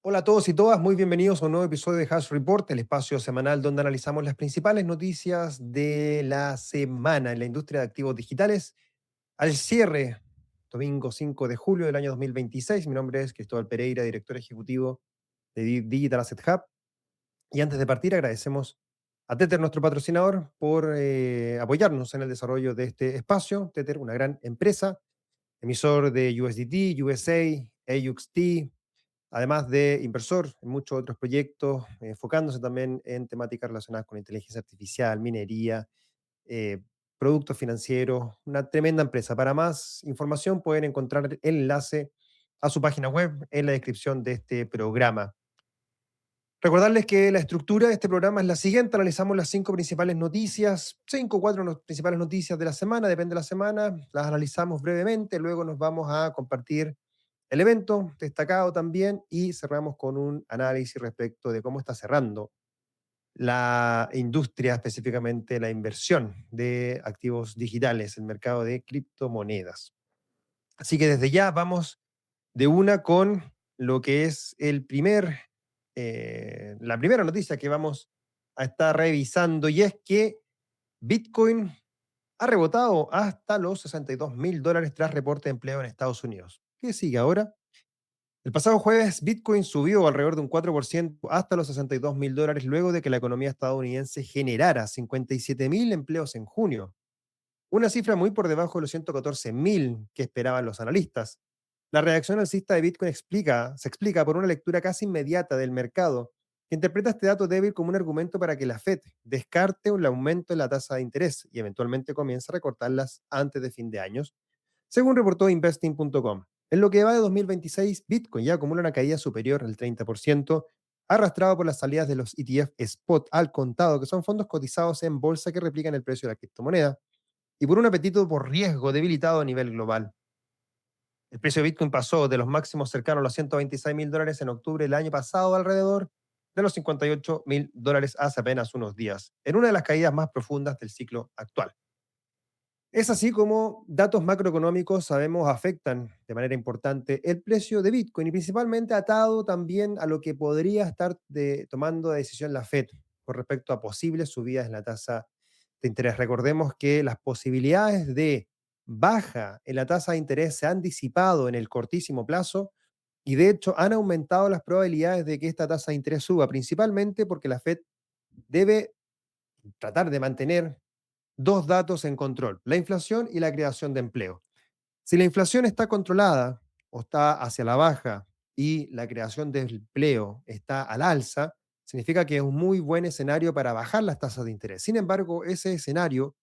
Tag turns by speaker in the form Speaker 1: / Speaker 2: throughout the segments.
Speaker 1: Hola a todos y todas, muy bienvenidos a un nuevo episodio de Hash Report, el espacio semanal donde analizamos las principales noticias de la semana en la industria de activos digitales. Al cierre, domingo 5 de julio del año 2026, mi nombre es Cristóbal Pereira, director ejecutivo de Digital Asset Hub. Y antes de partir, agradecemos a Tether, nuestro patrocinador, por apoyarnos en el desarrollo de este espacio. Tether, una gran empresa, emisor de USDT, USA, AUXT, además de inversor en muchos otros proyectos, enfocándose también en temáticas relacionadas con inteligencia artificial, minería, eh, productos financieros, una tremenda empresa. Para más información pueden encontrar el enlace a su página web en la descripción de este programa. Recordarles que la estructura de este programa es la siguiente: analizamos las cinco principales noticias, cinco o cuatro principales noticias de la semana, depende de la semana, las analizamos brevemente, luego nos vamos a compartir el evento destacado también y cerramos con un análisis respecto de cómo está cerrando la industria, específicamente la inversión de activos digitales, el mercado de criptomonedas. Así que desde ya vamos de una con lo que es la primera noticia que vamos a estar revisando, y es que Bitcoin ha rebotado hasta los $62.000 tras reporte de empleo en Estados Unidos. ¿Qué sigue ahora? El pasado jueves, Bitcoin subió alrededor de un 4% hasta los $62.000 luego de que la economía estadounidense generara 57.000 empleos en junio, una cifra muy por debajo de los 114.000 que esperaban los analistas. La reacción alcista de Bitcoin se explica por una lectura casi inmediata del mercado, que interpreta este dato débil como un argumento para que la Fed descarte un aumento en la tasa de interés y eventualmente comience a recortarlas antes de fin de año, según reportó investing.com. En lo que va de 2026, Bitcoin ya acumula una caída superior al 30%, arrastrado por las salidas de los ETF Spot al contado, que son fondos cotizados en bolsa que replican el precio de la criptomoneda, y por un apetito por riesgo debilitado a nivel global. El precio de Bitcoin pasó de los máximos cercanos a los $126.000 en octubre del año pasado alrededor de los $58.000 hace apenas unos días, en una de las caídas más profundas del ciclo actual. Es así como datos macroeconómicos, sabemos, afectan de manera importante el precio de Bitcoin, y principalmente atado también a lo que podría estar tomando de decisión la Fed con respecto a posibles subidas en la tasa de interés. Recordemos que las posibilidades de baja en la tasa de interés se han disipado en el cortísimo plazo, y de hecho han aumentado las probabilidades de que esta tasa de interés suba, principalmente porque la Fed debe tratar de mantener dos datos en control: la inflación y la creación de empleo. Si la inflación está controlada o está hacia la baja y la creación de empleo está al alza, significa que es un muy buen escenario para bajar las tasas de interés. Sin embargo, ese escenario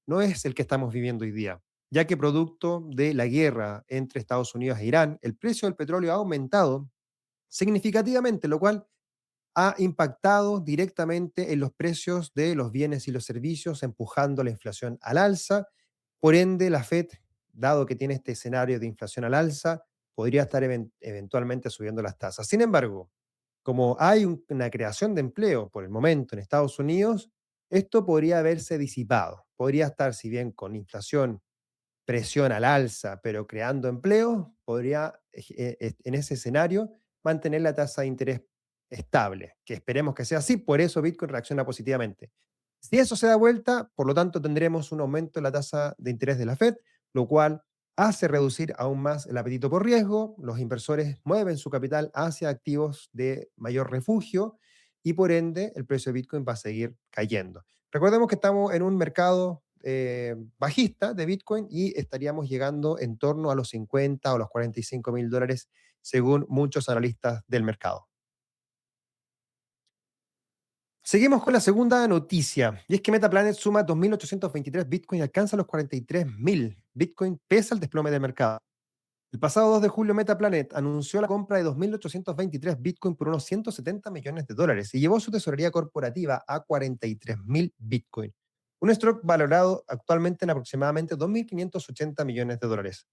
Speaker 1: no es el que estamos viviendo hoy día, ya que producto de la guerra entre Estados Unidos e Irán, el precio del petróleo ha aumentado significativamente, lo cual ha impactado directamente en los precios de los bienes y los servicios, empujando la inflación al alza. Por ende, la Fed, dado que tiene este escenario de inflación al alza, podría estar eventualmente subiendo las tasas. Sin embargo, como hay una creación de empleo por el momento en Estados Unidos, esto podría haberse disipado. Podría estar, si bien con inflación, presión al alza, pero creando empleo, podría en ese escenario mantener la tasa de interés estable, que esperemos que sea así, por eso Bitcoin reacciona positivamente. Si eso se da vuelta, por lo tanto tendremos un aumento en la tasa de interés de la Fed, lo cual hace reducir aún más el apetito por riesgo, los inversores mueven su capital hacia activos de mayor refugio, y por ende el precio de Bitcoin va a seguir cayendo. Recordemos que estamos en un mercado bajista de Bitcoin y estaríamos llegando en torno a los 50 o los $45.000 según muchos analistas del mercado. Seguimos con la segunda noticia, y es que Metaplanet suma 2.823 Bitcoin y alcanza los 43.000 Bitcoin pese al desplome del mercado. El pasado 2 de julio, Metaplanet anunció la compra de 2.823 Bitcoin por unos $170 millones y llevó su tesorería corporativa a 43.000 Bitcoin, un stock valorado actualmente en aproximadamente $2.580 millones.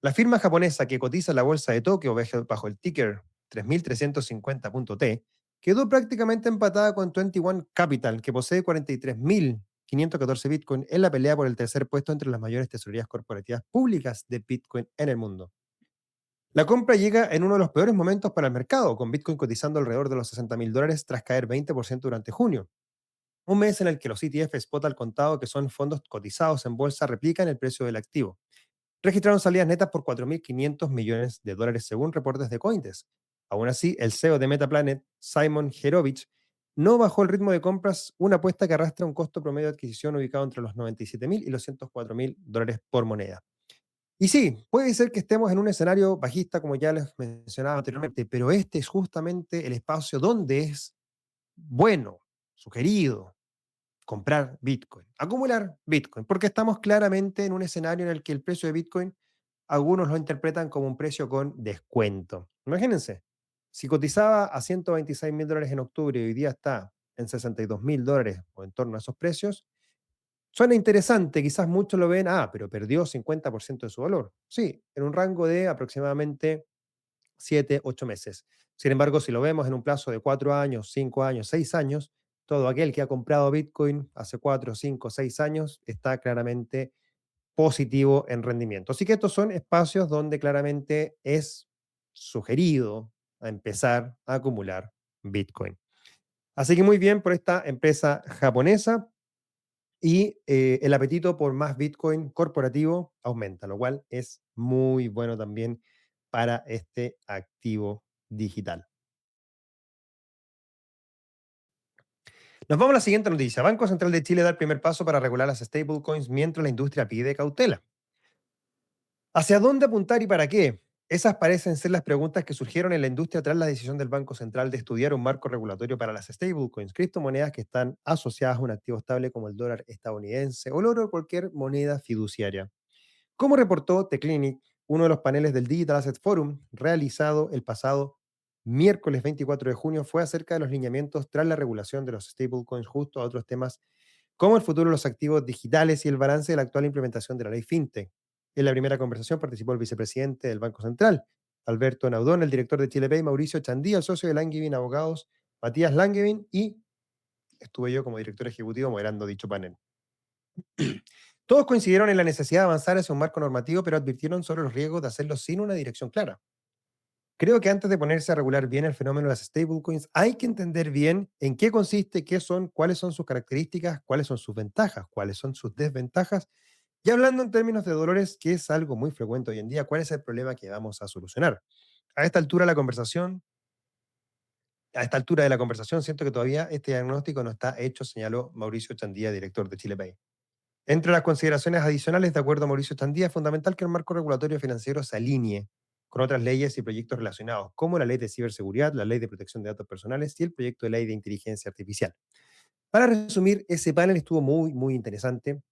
Speaker 1: La firma japonesa que cotiza en la bolsa de Tokio bajo el ticker 3350.T quedó prácticamente empatada con 21 Capital, que posee 43.514 Bitcoin en la pelea por el tercer puesto entre las mayores tesorerías corporativas públicas de Bitcoin en el mundo. La compra llega en uno de los peores momentos para el mercado, con Bitcoin cotizando alrededor de los $60.000 tras caer 20% durante junio. Un mes en el que los ETF spot al contado, que son fondos cotizados en bolsa, replican el precio del activo. Registraron salidas netas por $4.500 millones según reportes de Coindesk. Aún así, el CEO de Metaplanet, Simon Herovich, no bajó el ritmo de compras, una apuesta que arrastra un costo promedio de adquisición ubicado entre los 97.000 y los $104.000 por moneda. Y sí, puede ser que estemos en un escenario bajista, como ya les mencionaba anteriormente, pero este es justamente el espacio donde es bueno, sugerido, comprar Bitcoin, acumular Bitcoin, porque estamos claramente en un escenario en el que el precio de Bitcoin algunos lo interpretan como un precio con descuento. Imagínense, si cotizaba a $126.000 en octubre y hoy día está en $62.000 o en torno a esos precios, suena interesante, quizás muchos lo ven, pero perdió 50% de su valor. Sí, en un rango de aproximadamente 7, 8 meses. Sin embargo, si lo vemos en un plazo de 4 años, 5 años, 6 años, todo aquel que ha comprado Bitcoin hace 4, 5, 6 años está claramente positivo en rendimiento. Así que estos son espacios donde claramente es sugerido a empezar a acumular Bitcoin. Así que muy bien por esta empresa japonesa y el apetito por más Bitcoin corporativo aumenta, lo cual es muy bueno también para este activo digital. Nos vamos a la siguiente noticia. Banco Central de Chile da el primer paso para regular las stablecoins mientras la industria pide cautela. ¿Hacia dónde apuntar y para qué? Esas parecen ser las preguntas que surgieron en la industria tras la decisión del Banco Central de estudiar un marco regulatorio para las stablecoins, criptomonedas que están asociadas a un activo estable como el dólar estadounidense o el oro o cualquier moneda fiduciaria. Como reportó TheClinic, uno de los paneles del Digital Asset Forum, realizado el pasado miércoles 24 de junio, fue acerca de los lineamientos tras la regulación de los stablecoins justo a otros temas como el futuro de los activos digitales y el balance de la actual implementación de la ley FinTech. En la primera conversación participó el vicepresidente del Banco Central, Alberto Naudón, el director de ChilePay, Mauricio Chandía, el socio de Langevin Abogados, Matías Langevin, y estuve yo como director ejecutivo moderando dicho panel. Todos coincidieron en la necesidad de avanzar hacia un marco normativo, pero advirtieron sobre los riesgos de hacerlo sin una dirección clara. Creo que antes de ponerse a regular bien el fenómeno de las stablecoins, hay que entender bien en qué consiste, qué son, cuáles son sus características, cuáles son sus ventajas, cuáles son sus desventajas. Y hablando en términos de dolores, que es algo muy frecuente hoy en día, ¿cuál es el problema que vamos a solucionar? A esta altura de la conversación, a esta altura de la conversación, siento que todavía este diagnóstico no está hecho, señaló Mauricio Chandía, director de ChilePay. Entre las consideraciones adicionales, de acuerdo a Mauricio Chandía, es fundamental que el marco regulatorio financiero se alinee con otras leyes y proyectos relacionados, como la ley de ciberseguridad, la ley de protección de datos personales y el proyecto de ley de inteligencia artificial. Para resumir, ese panel estuvo muy, muy interesante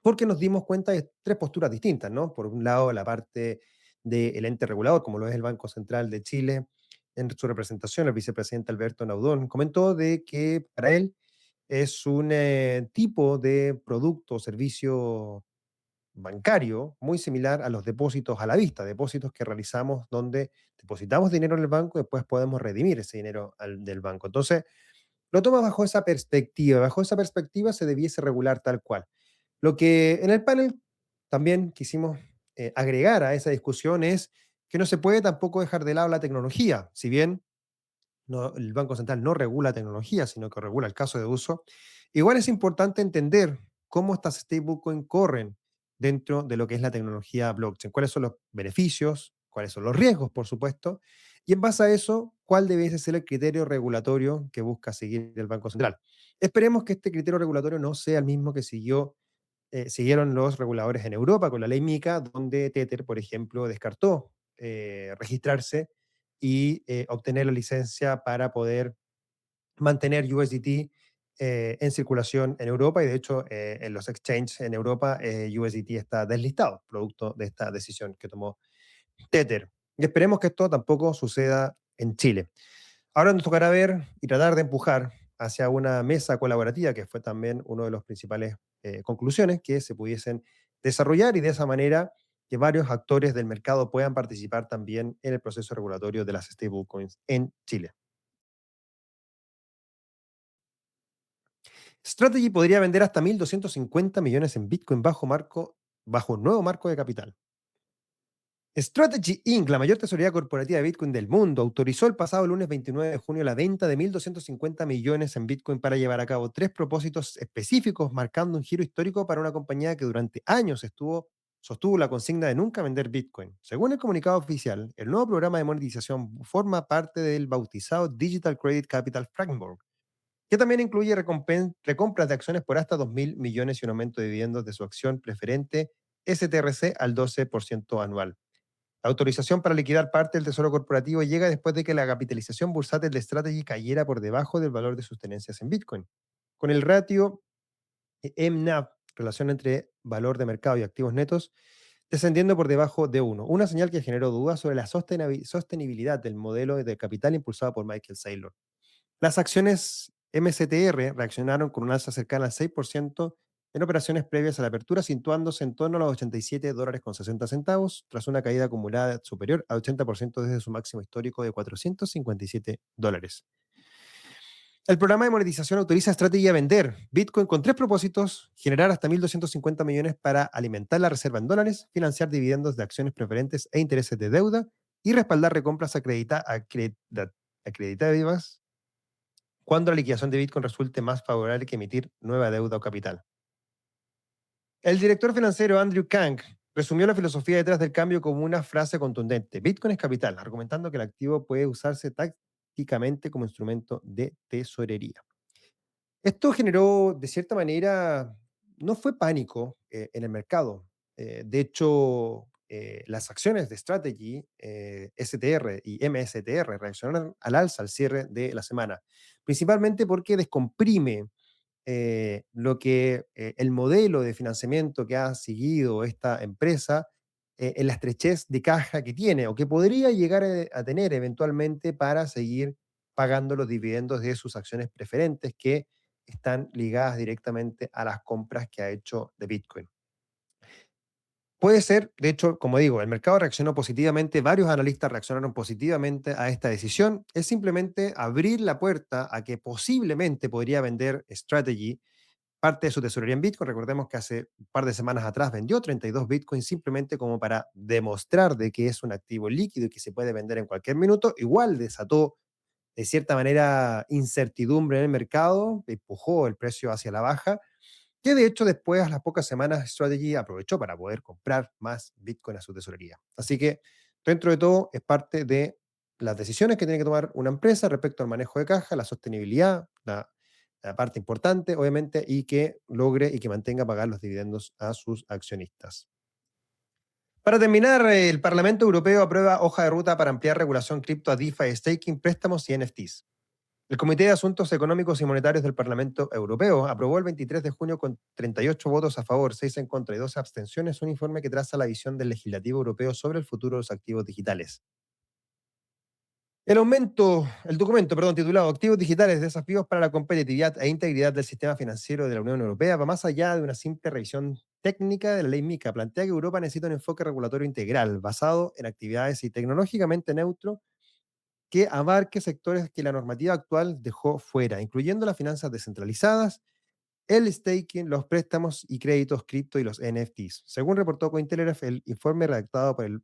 Speaker 1: porque nos dimos cuenta de tres posturas distintas, ¿no? Por un lado, la parte del ente regulador, como lo es el Banco Central de Chile, en su representación, el vicepresidente Alberto Naudón comentó de que para él es un tipo de producto o servicio bancario muy similar a los depósitos a la vista, depósitos que realizamos donde depositamos dinero en el banco y después podemos redimir ese dinero del banco. Entonces, lo toma bajo esa perspectiva. Bajo esa perspectiva se debiese regular tal cual. Lo que en el panel también quisimos agregar a esa discusión es que no se puede tampoco dejar de lado la tecnología. Si bien el Banco Central no regula tecnología, sino que regula el caso de uso, igual es importante entender cómo estas stablecoins corren dentro de lo que es la tecnología blockchain, cuáles son los beneficios, cuáles son los riesgos, por supuesto, y en base a eso, cuál debe ser el criterio regulatorio que busca seguir el Banco Central. Esperemos que este criterio regulatorio no sea el mismo que siguieron los reguladores en Europa con la ley MiCA, donde Tether, por ejemplo, descartó registrarse y obtener la licencia para poder mantener USDT en circulación en Europa y de hecho en los exchanges en Europa USDT está deslistado, producto de esta decisión que tomó Tether. Y esperemos que esto tampoco suceda en Chile. Ahora nos tocará ver y tratar de empujar hacia una mesa colaborativa, que fue también una de las principales conclusiones, que se pudiesen desarrollar y de esa manera que varios actores del mercado puedan participar también en el proceso regulatorio de las stablecoins en Chile. Strategy podría vender hasta 1.250 millones en Bitcoin bajo un nuevo marco de capital. Strategy Inc., la mayor tesorería corporativa de Bitcoin del mundo, autorizó el pasado lunes 29 de junio la venta de 1.250 millones en Bitcoin para llevar a cabo tres propósitos específicos, marcando un giro histórico para una compañía que durante años sostuvo la consigna de nunca vender Bitcoin. Según el comunicado oficial, el nuevo programa de monetización forma parte del bautizado Digital Credit Capital Framework, que también incluye recompras de acciones por hasta 2.000 millones y un aumento de dividendos de su acción preferente STRC al 12% anual. La autorización para liquidar parte del tesoro corporativo llega después de que la capitalización bursátil de Strategy cayera por debajo del valor de sus tenencias en Bitcoin. Con el ratio MNAV, relación entre valor de mercado y activos netos, descendiendo por debajo de uno, una señal que generó dudas sobre la sostenibilidad del modelo de capital impulsado por Michael Saylor. Las acciones MSTR reaccionaron con un alza cercana al 6% en operaciones previas a la apertura, situándose en torno a los $87.60, tras una caída acumulada superior al 80% desde su máximo histórico de $457. El programa de monetización autoriza a Strategy a vender Bitcoin con tres propósitos: generar hasta 1.250 millones para alimentar la reserva en dólares, financiar dividendos de acciones preferentes e intereses de deuda y respaldar recompras acreditativas cuando la liquidación de Bitcoin resulte más favorable que emitir nueva deuda o capital. El director financiero Andrew Kang resumió la filosofía detrás del cambio como una frase contundente: Bitcoin es capital, argumentando que el activo puede usarse tácticamente como instrumento de tesorería. Esto generó, de cierta manera, no fue pánico en el mercado. De hecho, las acciones de Strategy, STR y MSTR reaccionaron al alza al cierre de la semana, principalmente porque descomprime lo que el modelo de financiamiento que ha seguido esta empresa en la estrechez de caja que tiene o que podría llegar a tener eventualmente para seguir pagando los dividendos de sus acciones preferentes que están ligadas directamente a las compras que ha hecho de Bitcoin. Puede ser, de hecho, como digo, el mercado reaccionó positivamente, varios analistas reaccionaron positivamente a esta decisión. Es simplemente abrir la puerta a que posiblemente podría vender Strategy parte de su tesorería en Bitcoin. Recordemos que hace un par de semanas atrás vendió 32 Bitcoin simplemente como para demostrar de que es un activo líquido y que se puede vender en cualquier minuto. Igual desató de cierta manera incertidumbre en el mercado, empujó el precio hacia la baja, que de hecho después, a las pocas semanas, Strategy aprovechó para poder comprar más Bitcoin a su tesorería. Así que, dentro de todo, es parte de las decisiones que tiene que tomar una empresa respecto al manejo de caja, la sostenibilidad, la parte importante, obviamente, y que logre y que mantenga pagar los dividendos a sus accionistas. Para terminar, el Parlamento Europeo aprueba hoja de ruta para ampliar regulación cripto a DeFi, staking, préstamos y NFTs. El Comité de Asuntos Económicos y Monetarios del Parlamento Europeo aprobó el 23 de junio con 38 votos a favor, 6 en contra y 12 abstenciones un informe que traza la visión del legislativo europeo sobre el futuro de los activos digitales. El documento, perdón, titulado Activos digitales, desafíos para la competitividad e integridad del sistema financiero de la Unión Europea, va más allá de una simple revisión técnica de la ley MiCA. Plantea que Europa necesita un enfoque regulatorio integral, basado en actividades y tecnológicamente neutro, que abarque sectores que la normativa actual dejó fuera, incluyendo las finanzas descentralizadas, el staking, los préstamos y créditos cripto y los NFTs. Según reportó Cointelegraph, el informe redactado por el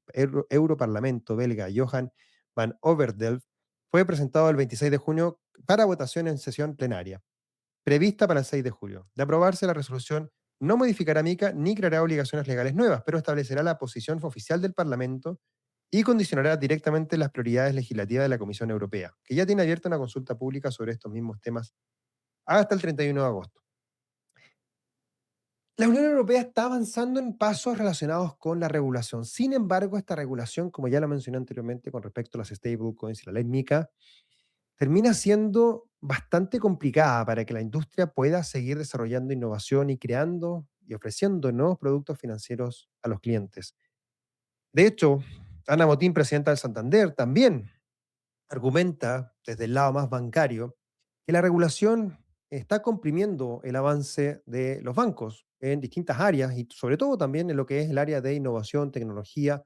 Speaker 1: Europarlamento belga Johan van Overdelft fue presentado el 26 de junio para votación en sesión plenaria, prevista para el 6 de julio. De aprobarse, la resolución no modificará MiCA ni creará obligaciones legales nuevas, pero establecerá la posición oficial del Parlamento y condicionará directamente las prioridades legislativas de la Comisión Europea, que ya tiene abierta una consulta pública sobre estos mismos temas hasta el 31 de agosto. La Unión Europea está avanzando en pasos relacionados con la regulación. Sin embargo, esta regulación, como ya lo mencioné anteriormente con respecto a las stablecoins y la ley MiCA, termina siendo bastante complicada para que la industria pueda seguir desarrollando innovación y creando y ofreciendo nuevos productos financieros a los clientes. De hecho, Ana Motín, presidenta del Santander, también argumenta desde el lado más bancario que la regulación está comprimiendo el avance de los bancos en distintas áreas y sobre todo también en lo que es el área de innovación, tecnología,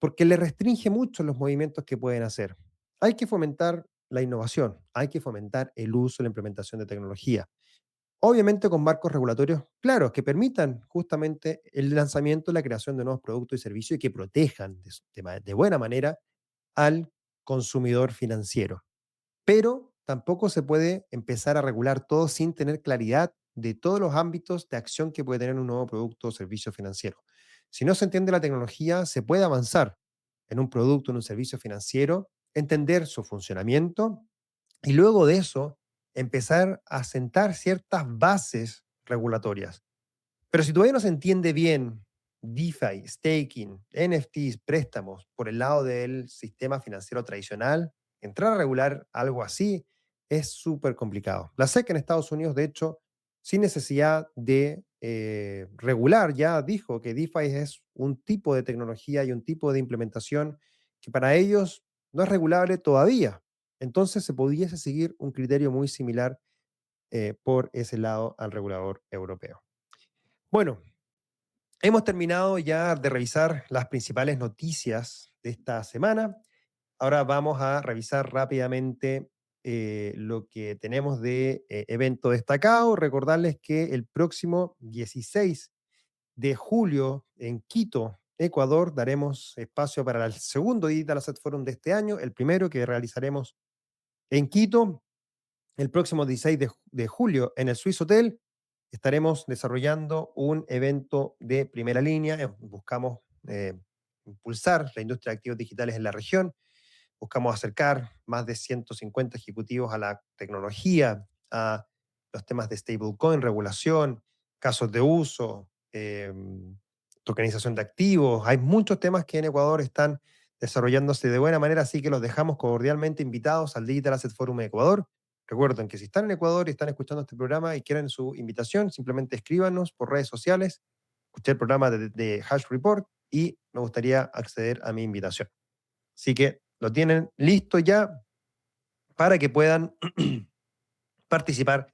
Speaker 1: porque le restringe mucho los movimientos que pueden hacer. Hay que fomentar la innovación, hay que fomentar el uso y la implementación de tecnología, obviamente con marcos regulatorios claros que permitan justamente el lanzamiento y la creación de nuevos productos y servicios y que protejan de buena manera al consumidor financiero. Pero tampoco se puede empezar a regular todo sin tener claridad de todos los ámbitos de acción que puede tener un nuevo producto o servicio financiero. Si no se entiende la tecnología, se puede avanzar en un producto, en un servicio financiero, entender su funcionamiento y luego de eso empezar a sentar ciertas bases regulatorias. Pero si todavía no se entiende bien DeFi, staking, NFTs, préstamos por el lado del sistema financiero tradicional, entrar a regular algo así es súper complicado. La SEC en Estados Unidos, de hecho, sin necesidad de regular, ya dijo que DeFi es un tipo de tecnología y un tipo de implementación que para ellos no es regulable todavía. Entonces se pudiese seguir un criterio muy similar por ese lado al regulador europeo. Bueno, hemos terminado ya de revisar las principales noticias de esta semana. Ahora vamos a revisar rápidamente lo que tenemos de evento destacado. Recordarles que el próximo 16 de julio en Quito, Ecuador, daremos espacio para el segundo Digital Asset Forum de este año, el primero que realizaremos en Quito el próximo 16 de julio en el Swiss Hotel estaremos desarrollando un evento de primera línea. Buscamos impulsar la industria de activos digitales en la región. Buscamos acercar más de 150 ejecutivos a la tecnología, a los temas de stablecoin, regulación, casos de uso, tokenización de activos. Hay muchos temas que en Ecuador están desarrollándose de buena manera, así que los dejamos cordialmente invitados al Digital Asset Forum de Ecuador. Recuerden que si están en Ecuador y están escuchando este programa y quieren su invitación, simplemente escríbanos por redes sociales. Escuché el programa de Hash Report y me gustaría acceder a mi invitación. Así que lo tienen listo ya para que puedan participar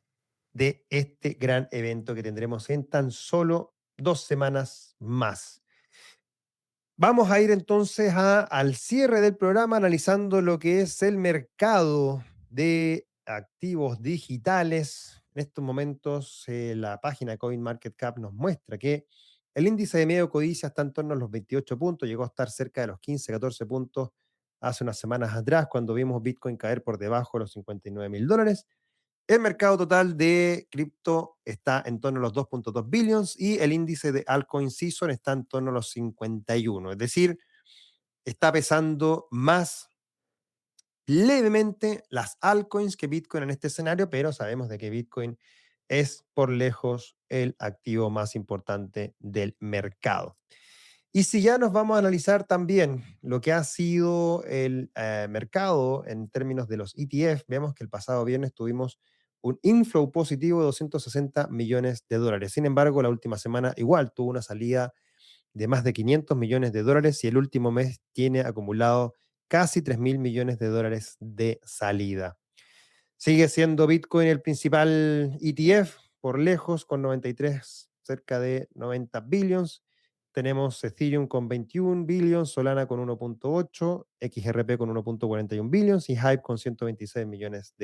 Speaker 1: de este gran evento que tendremos en tan solo 2 semanas más. Vamos a ir entonces al cierre del programa analizando lo que es el mercado de activos digitales. En estos momentos, la página CoinMarketCap nos muestra que el índice de miedo codicia está en torno a los 28 puntos, llegó a estar cerca de los 15, 14 puntos hace unas semanas atrás, cuando vimos Bitcoin caer por debajo de los $59.000. El mercado total de cripto está en torno a los 2.2 billions y el índice de altcoin season está en torno a los 51. Es decir, está pesando más levemente las altcoins que Bitcoin en este escenario, pero sabemos de que Bitcoin es por lejos el activo más importante del mercado. Y si ya nos vamos a analizar también lo que ha sido el mercado en términos de los ETF, vemos que el pasado viernes tuvimos un inflow positivo de $260 millones. Sin embargo, la última semana igual tuvo una salida de más de $500 millones y el último mes tiene acumulado casi $3.000 millones de salida. Sigue siendo Bitcoin el principal ETF por lejos con 93, cerca de 90 billions. Tenemos Ethereum con 21 billions, Solana con 1.8, XRP con 1.41 billions y Hype con $126 millones.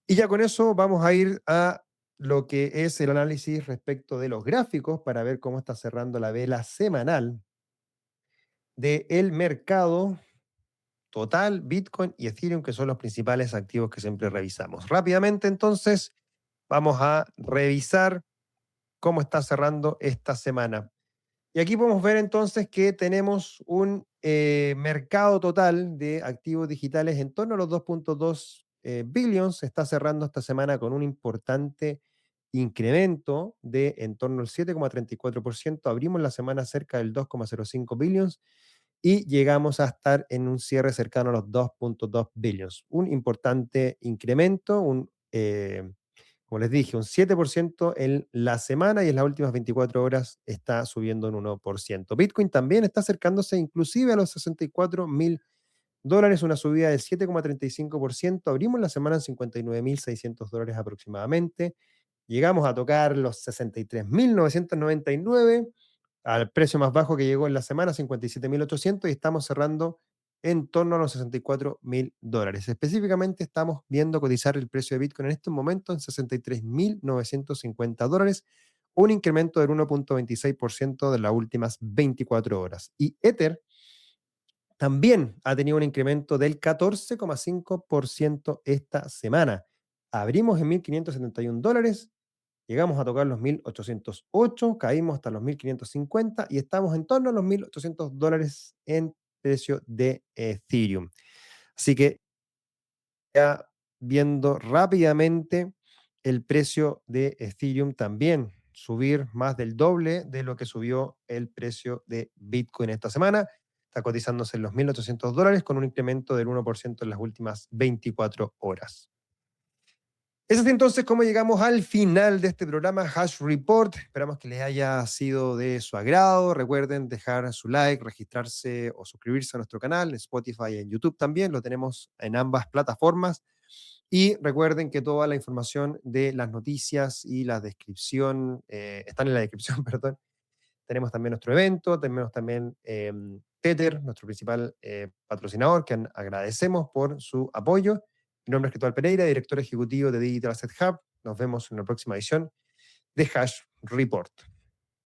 Speaker 1: Y ya con eso vamos a ir a lo que es el análisis respecto de los gráficos para ver cómo está cerrando la vela semanal del mercado total, Bitcoin y Ethereum, que son los principales activos que siempre revisamos. Rápidamente, entonces, vamos a revisar cómo está cerrando esta semana. Y aquí podemos ver entonces que tenemos un mercado total de activos digitales en torno a los 2.2 billions. Está cerrando esta semana con un importante incremento de en torno al 7,34%. Abrimos la semana cerca del 2,05 billions y llegamos a estar en un cierre cercano a los 2.2 billions. Un importante incremento, como les dije, un 7% en la semana y en las últimas 24 horas está subiendo un 1%. Bitcoin también está acercándose inclusive a los $64.000, una subida del 7,35%. Abrimos la semana en $59.600 aproximadamente. Llegamos a tocar los 63.999 al precio más bajo que llegó en la semana, 57.800, y estamos cerrando en torno a los $64.000. Específicamente estamos viendo cotizar el precio de Bitcoin en este momento en $63.950, un incremento del 1.26% de las últimas 24 horas. Y Ether también ha tenido un incremento del 14,5% esta semana. Abrimos en $1.571, llegamos a tocar los 1.808, caímos hasta los 1.550 y estamos en torno a los $1.800 en precio de Ethereum. Así que ya viendo rápidamente el precio de Ethereum también subir más del doble de lo que subió el precio de Bitcoin esta semana. Está cotizándose en los $1.800 con un incremento del 1% en las últimas 24 horas. Es así entonces como llegamos al final de este programa Hash Report. Esperamos que les haya sido de su agrado. Recuerden dejar su like, registrarse o suscribirse a nuestro canal en Spotify y en YouTube también. Lo tenemos en ambas plataformas. Y recuerden que toda la información de las noticias y la descripción están en la descripción, perdón. Tenemos también nuestro evento, tenemos también Tether, nuestro principal patrocinador, que agradecemos por su apoyo. Mi nombre es Cristóbal Pereira, director ejecutivo de Digital Asset Hub. Nos vemos en la próxima edición de Hash Report.